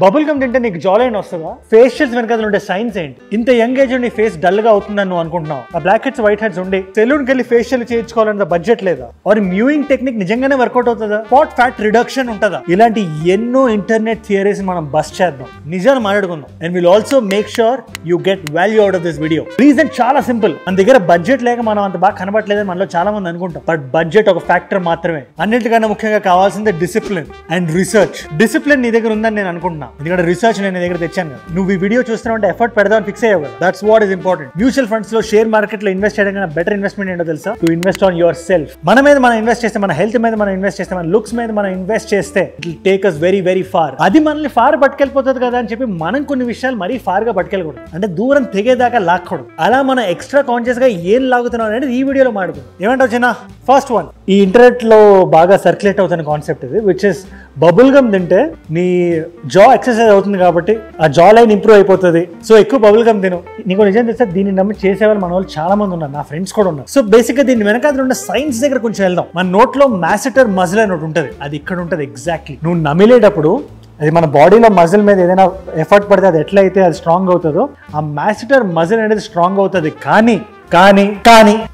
Bubble gum తింటే నీకు jaw line వస్తుందా? ఫేషియల్స్ వెనకాల ఉండే సైన్స్ ఏంటి? ఇంత యంగ్ ఏజ్ నీ ఫేస్ డల్ గా అవుతుందని నువ్వు అనుకుంటున్నావు? ఆ బ్లాక్ హెడ్స్ వైట్ హెడ్స్ ఉండి సెలూన్ కి వెళ్ళి ఫేషియల్ చేయించుకోవాలన్న బడ్జెట్ లేదా? ఆర్ మ్యూయింగ్ టెక్నిక్ నిజంగానే వర్కౌట్ అవుతుందా? స్పాట్ ఫ్యాట్ రిడక్షన్ ఉంటుందా? ఇలాంటి ఎన్నో ఇంటర్నెట్ థియరీస్ మనం బస్ చేద్దాం, నిజాలు మాట్లాడుకుందాం. And will also make sure you get value out of this video. Reason చాలా సింపుల్. మన దగ్గర బడ్జెట్ లేక మనం అంత బాగా కనబడలేదని మనలో చాలా మంది అనుకుంటాం. బట్ బడ్జెట్ ఒక ఫ్యాక్టర్ మాత్రమే. అన్నిటికన్నా ముఖ్యంగా కావాల్సిందే డిసిప్లిన్ అండ్ రీసెర్చ్. డిసిప్లిన్ నీ దగ్గర ఉందని నేను అనుకుంటున్నా, ఎందుకంటే రీసెర్చ్ నేను నీ దగ్గర తెచ్చాను కదా. నువ్వు ఈ వీడియో చూస్తున్నావు అంటే ఎఫర్ట్ పెడదామని ఫిక్స్ అయ్యావు కదా. That's what is important. Mutual funds లో, షేర్ మార్కెట్ లో ఇన్వెస్ట్ చేయడం కన్నా బెటర్ ఇన్వెస్ట్మెంట్ ఏంటో తెలుసా? To invest on your self. మన మీద మనం ఇన్వెస్ట్ చేస్తే, మన హెల్త్ మీద మనం ఇన్వెస్ట్ చేస్తే, మన లుక్స్ మీద మనం ఇన్వెస్ట్ చేస్తే it will take us very very far. అది మనల్ని ఫార్ పట్టుకెళ్ళిపోతుంది కదా అని చెప్పి మనం కొన్ని విషయాలు మరీ ఫార్ గా పట్టుకెళ్ళకూడదు, అంటే దూరం తెగేదాకా లాక్కూడదు. అలా మనం ఎక్స్ట్రా కాన్షియస్ గా ఏం లాగుతున్నాం అనేది ఈ వీడియోలో మాట్లాడుకుందాం. ఏమంటావు చిన్న? ఫస్ట్ వన్, ఈ ఇంటర్నెట్ లో బాగా సర్క్యులేట్ అవుతున్న కాన్సెప్ట్ ఇది, విచ్ ఇస్ బబుల్ గమ్ తింటే నీ జా ఎక్సర్సైజ్ అవుతుంది కాబట్టి ఆ జా లైన్ ఇంప్రూవ్ అయిపోతుంది. సో ఎక్కువ బబుల్ గమ్ తిను. నీకు నిజం తెలిస్తే దీన్ని నమ్మి చేసేవాళ్ళు మన వాళ్ళు చాలా మంది ఉన్నారు, నా ఫ్రెండ్స్ కూడా ఉన్నారు. సో బేసిక్ గా దీని వెనకాల ఉన్న సైన్స్ దగ్గర కొంచెం వెళ్దాం. మన నోట్లో మ్యాసెటర్ మజిల్ అని ఒకటి ఉంటుంది, అది ఇక్కడ ఉంటుంది ఎగ్జాక్ట్లీ. నువ్వు నమిలేటప్పుడు అది మన బాడీలో మజిల్ మీద ఏదైనా ఎఫర్ట్ పడితే అది ఎట్లయితే అది స్ట్రాంగ్ అవుతుందో, ఆ మ్యాసెటర్ మజిల్ అనేది స్ట్రాంగ్ అవుతుంది. కానీ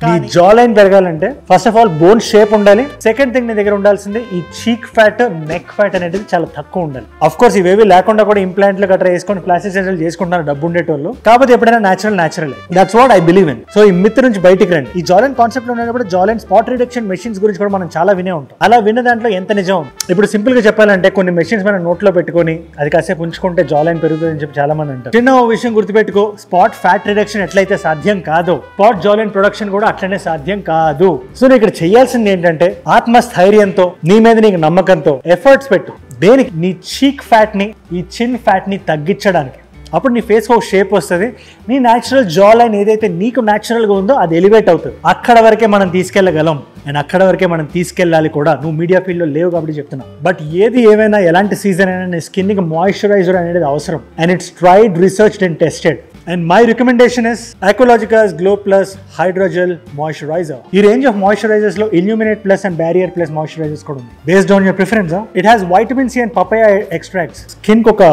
నీ జా లైన్ పెరగాలంటే first of all bone shape ఉండాలి. సెకండ్ థింగ్ నీ దగ్గర ఉండాల్సింది ఈ చీక్ ఫ్యాట్, నెక్ ఫ్యాట్ అనేది చాలా తక్కువ ఉండాలి. అఫ్ కోర్స్ ఇవేవి లేకుండా కూడా ఇంప్లాంట్లు గట్రా వేసుకొని ప్లాస్టిక్ సర్జరీ చేసుకుంటున్నారు డబ్బు ఉండేటోళ్ళు. కాకపోతే ఎప్పుడైనా natural. That's what I believe in. So ఈ మిత్ నుంచి బయటికి రండి. ఈ జా లైన్ కాన్సెప్ట్ లో ఉన్నప్పుడు jaw line spot reduction machines గురించి కూడా మనం చాలా వినే ఉంటాం. అలా విన్న దాంట్లో ఎంత నిజం? ఇప్పుడు సింపుల్ గా చెప్పాలంటే కొన్ని మెషిన్స్ మనం నోట్లో పెట్టుకొని అది కాసేపు ఉంచుకుంటే జా లైన్ పెరుగుతుంది అని చెప్పి చాలా మంది అంటారు. చిన్న విషయం గుర్తుపెట్టుకో, స్పాట్ ఫ్యాట్ రిడక్షన్ ఎట్లయితే సాధ్యం కాదో, స్పాట్ జా లైన్ ప్రొడక్షన్ కూడా అట్లనే సాధ్యం కాదు. సో నువ్వు ఇక్కడ చేయాల్సింది ఏంటంటే ఆత్మస్థైర్యంతో, నీ మీద నీకు నమ్మకంతో ఎఫర్ట్స్ పెట్టు. దేనికి? నీ చీక్ ఫ్యాట్ ని, ఈ చిన్ ఫ్యాట్ ని తగ్గించడానికి. అప్పుడు నీ ఫేస్ ఒక షేప్ వస్తుంది. నీ న్యాచురల్ జా లైన్ ఏదైతే నీకు న్యాచురల్ గా ఉందో అది ఎలివేట్ అవుతుంది. అక్కడ వరకే మనం తీసుకెళ్లగలం అండ్ అక్కడ వరకే మనం తీసుకెళ్ళాలి కూడా. నువ్వు మీడియా ఫీల్డ్ లో లేవు కాబట్టి చెప్తున్నా. బట్ ఏది ఏమైనా, ఎలాంటి సీజన్ అయినా నీ స్కిన్ కి మాయిశ్చరైజర్ అనేది అవసరం. And it's tried, researched and tested. And my recommendation is Aqualogica's Glow Plus Hydrogel Moisturizer. ఈ range of moisturizers లో Illuminate Plus and Barrier Plus moisturizers కూడా ఉంది. Based on your preference, it has vitamin C and papaya extracts. Skin ko ka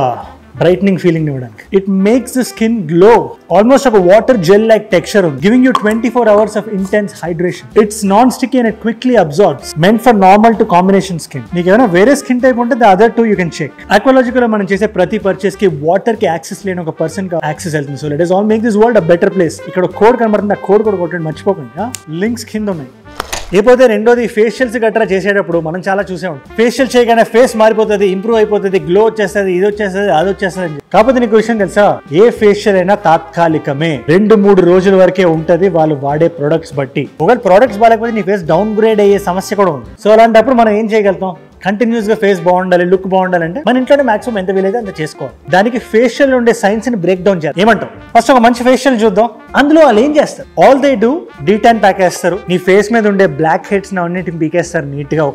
brightening feeling ఇవ్వడానికి. It makes the skin glow. Almost like a water gel like texture, giving you 24 hours of intense hydration. It's non-sticky and it quickly absorbs. Meant for normal to combination skin. నీకు ఏమైనా వేరే skin type ఉంటే the other two you can check. Aqualogica లో మనం చేసే ప్రతి purchase కి water కి యాక్సెస్ లేని ఒక పర్సన్ కి యాక్సెస్ వెళ్తుంది. So let us all make this world a better place. ఇక్కడ కోడ్ కనబడుతుంది, ఆ కోడ్ కూడా కొట్టండి మర్చిపోకండి. లింక్స్ కింద ఉన్నాయి. లేకపోతే రెండోది, ఫేషియల్స్ గట్రా చేసేటప్పుడు మనం చాలా చూసే ఉంటాం. ఫేషియల్ చేయగానే ఫేస్ మారిపోతుంది, ఇంప్రూవ్ అయిపోతుంది, గ్లో వచ్చేస్తుంది, ఇది వచ్చేస్తుంది, అది వచ్చేస్తుంది. కాకపోతే నీకు విషయం తెలుసా? ఏ ఫేషియల్ అయినా తాత్కాలికమే, 2-3 రోజుల వరకే ఉంటది వాళ్ళు వాడే ప్రొడక్ట్స్ బట్టి. ఒకవేళ ప్రొడక్ట్స్ బాగాలేకపోతే నీ ఫేస్ డౌన్ గ్రేడ్ అయ్యే సమస్య కూడా ఉంది. సో అలాంటప్పుడు మనం ఏం చేయగలుగుతాం? కంటిన్యూస్ గా ఫేస్ బాగుండాలి, లుక్ బాగుండాలంటే మన ఇంట్లోనే మాక్సిమం ఎంత వీలైతే అంత చేసుకోవాలి. దానికి ఫేషియల్ ఉండే సైన్స్ ని బ్రేక్ డౌన్ చేయాలి. ఏమంటావు? ఫస్ట్ ఒక మంచి ఫేషియల్ చూద్దాం. అందులో వాళ్ళు ఏం చేస్తారు? All they do D-Tan pack వేస్తారు. నీ ఫేస్ మీద ఉండే బ్లాక్ హెడ్స్ అన్నిటిని పీకేస్తారు నీట్ గా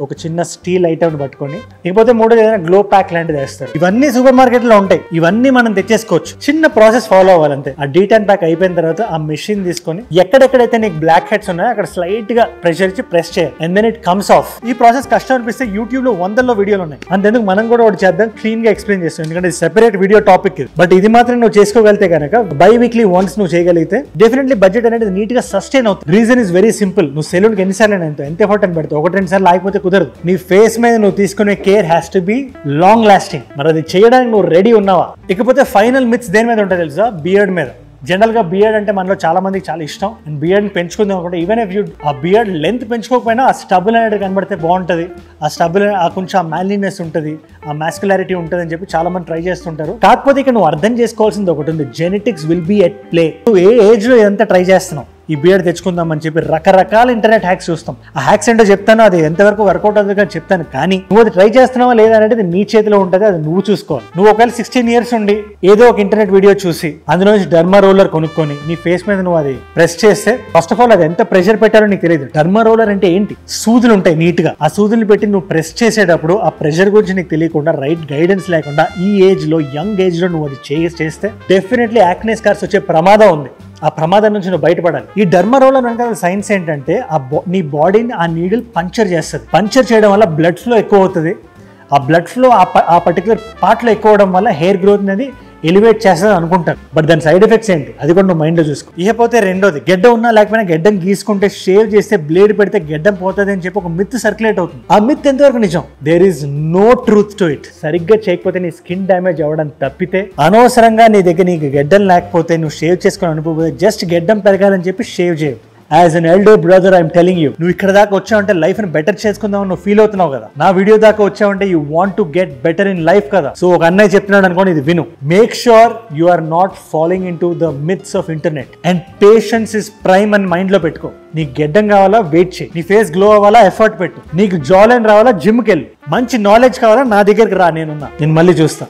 ఒక చిన్న స్టీల్ ఐటమ్ పట్టుకొని. లేకపోతే మూడోది ఏదైనా గ్లో ప్యాక్ లాంటిది వేస్తారు. ఇవన్నీ సూపర్ మార్కెట్ లో ఉంటాయి, ఇవన్నీ మనం తెచ్చేసుకోవచ్చు. చిన్న ప్రాసెస్ ఫాలో అవ్వాలంతే. ఆ డీటాన్ ప్యాక్ అయిపోయిన తర్వాత ఆ మెషిన్ తీసుకొని ఎక్కడెక్కడైతే నీకు బ్లాక్ హెడ్స్ ఉన్నాయో అక్కడ స్లైట్ గా ప్రెషర్ ఇచ్చి ప్రెస్ చేయాలి. And then it comes off. ఈ ప్రాసెస్ కష్టం అనిపిస్తే యూట్యూబ్ లో 100 వీడియోలు ఉన్నాయి. అంతేందుకు మనం కూడా ఒకటి చేద్దాం, క్లీన్ గా ఎక్స్ప్లెయిన్ చేస్తాం, ఎందుకంటే సెపరేట్ వీడియో టాపిక్ ఇది. బట్ ఇది మాత్రం నువ్వు చేసుకోగలితే కనుక, బై వీక్లీ వన్స్ నువ్వు చేయగలిగితే డెఫినెట్లీ బడ్జెట్ అనేది నీట్ గా సస్టైన్ అవుతుంది. Reason is very simple. నువ్వు సెలూన్ కి ఎన్నిసార్లు ఎంత ఎఫర్ట్ అని పెడతావు? 1-2 సార్లు ఆగిపోతే కుదరదు. నీ ఫేస్ మీద నువ్వు తీసుకునే care has to be long lasting. మరి అది చేయడానికి నువ్వు రెడీ ఉన్నావా? ఇకపోతే ఫైనల్ మిత్స్ దేని మీద ఉంటుంది తెలుసా? బియర్డ్ మీద. జనరల్ గా బియర్డ్ అంటే మనలో చాలా మందికి చాలా ఇష్టం. అండ్ బియర్డ్ ని పెంచుకుందాం అనుకుంటే, ఈవెన్ ఇఫ్ యూ ఆ బియర్డ్ లెంత్ పెంచుకోకపోయినా ఆ స్టబుల్ అనేది కనబడితే బాగుంటుంది. ఆ స్టబుల్ కొంచెం ఆ మ్యాన్లీనెస్ ఉంటుంది, ఆ మాస్కులారిటీ ఉంటుంది అని చెప్పి చాలా మంది ట్రై చేస్తుంటారు. కాకపోతే ఇక్కడ నువ్వు అర్థం చేసుకోవాల్సింది ఒకటి ఉంది, genetics will be at play. నువ్వు ఏ ఏజ్ లో ఎంత ట్రై చేస్తున్నావు ఈ బియర్డ్ తెచ్చుకుందాం అని చెప్పి రకరకాల ఇంటర్నెట్ హ్యాక్స్ చూస్తాం. ఆ హ్యాక్స్ ఏంటో చెప్తాను, అది ఎంతవరకు వర్కౌట్ అవుతుంది కానీ చెప్తాను. కానీ నువ్వు అది ట్రై చేస్తున్నావా లేదా అనేది నీ చేతిలో ఉంటుంది, అది నువ్వు చూసుకోవాలి. నువ్వు ఒకవేళ 16 years ఉండి ఏదో ఒక ఇంటర్నెట్ వీడియో చూసి అందులో నుంచి డర్మా రోలర్ కొనుక్కొని నీ ఫేస్ మీద నువ్వు అది ప్రెస్ చేస్తే, ఫస్ట్ ఆఫ్ ఆల్ అది ఎంత ప్రెషర్ పెట్టారో నీకు తెలియదు. డర్మా రోలర్ అంటే ఏంటి? సూదులు ఉంటాయి నీట్ గా, ఆ సూదులు పెట్టి నువ్వు ప్రెస్ చేసేటప్పుడు ఆ ప్రెషర్ గురించి నీకు తెలియకుండా, రైట్ గైడెన్స్ లేకుండా ఈ ఏజ్ లో, యంగ్ ఏజ్ లో నువ్వు అది చేస్తే డెఫినెట్లీ యాక్నే స్కార్స్ వచ్చే ప్రమాదం ఉంది. ఆ ప్రమాదం నుంచి నువ్వు బయటపడాలి. ఈ డర్మా రోలర్ వెనకాల సైన్స్ ఏంటంటే నీ బాడీని ఆ నీడిల్ పంచర్ చేస్తుంది. పంచర్ చేయడం వల్ల బ్లడ్ ఫ్లో ఎక్కువ అవుతుంది. ఆ బ్లడ్ ఫ్లో ఆ పర్టికులర్ పార్ట్ లో ఎక్కువ అవడం వల్ల హెయిర్ గ్రోత్ అనేది ఎలివేట్ చేస్తుంది అనుకుంటారు. బట్ దాని సైడ్ ఎఫెక్ట్స్ ఏంటి అది కూడా నువ్వు మైండ్లో చూసుకో. ఇకపోతే రెండోది, గెడ్డం ఉన్నా లేకపోయినా గెడ్డం గీసుకుంటే షేవ్ చేస్తే బ్లేడ్ పెడితే గెడ్డం పోతుంది అని చెప్పి ఒక మిత్ సర్క్యులేట్ అవుతుంది. ఆ మిత్ ఎంతవరకు నిజం? There is no truth to it. సరిగ్గా చేయకపోతే నీ స్కిన్ డ్యామేజ్ అవ్వడం తప్పితే, అనవసరంగా నీ దగ్గర నీకు గెడ్డం లేకపోతే నువ్వు షేవ్ చేసుకుని అనుకోకపోతే జస్ట్ గెడ్డం పెరగాలని చెప్పి షేవ్ చేయవు. As an elder brother I'm telling you, నువ్వు ఇక్కడ దాకా వచ్చావంటే లైఫ్ ని బెటర్ చేసుకుందాం నువ్వు ఫీల్ అవుతున్నావు కదా. నా వీడియో దాకా వచ్చావంటే you want to get better in life కదా. సో ఒక అన్నయ్య చెప్తున్నాడు అనుకోండి, ఇది విను. Make sure you are not following into the myths of internet and patience is prime అని మైండ్ లో పెట్టుకో. నీకు గెడ్డం కావాలా వెయిట్ చేయి, నీ ఫేస్ గ్లో అవ్వాలా ఎఫర్ట్ పెట్టు, నీకు జా లైన్ రావాలా జిమ్కి వెళ్ళు, మంచి నాలెడ్జ్ కావాలా నా దగ్గరికి రా, నేను మళ్ళీ చూస్తా.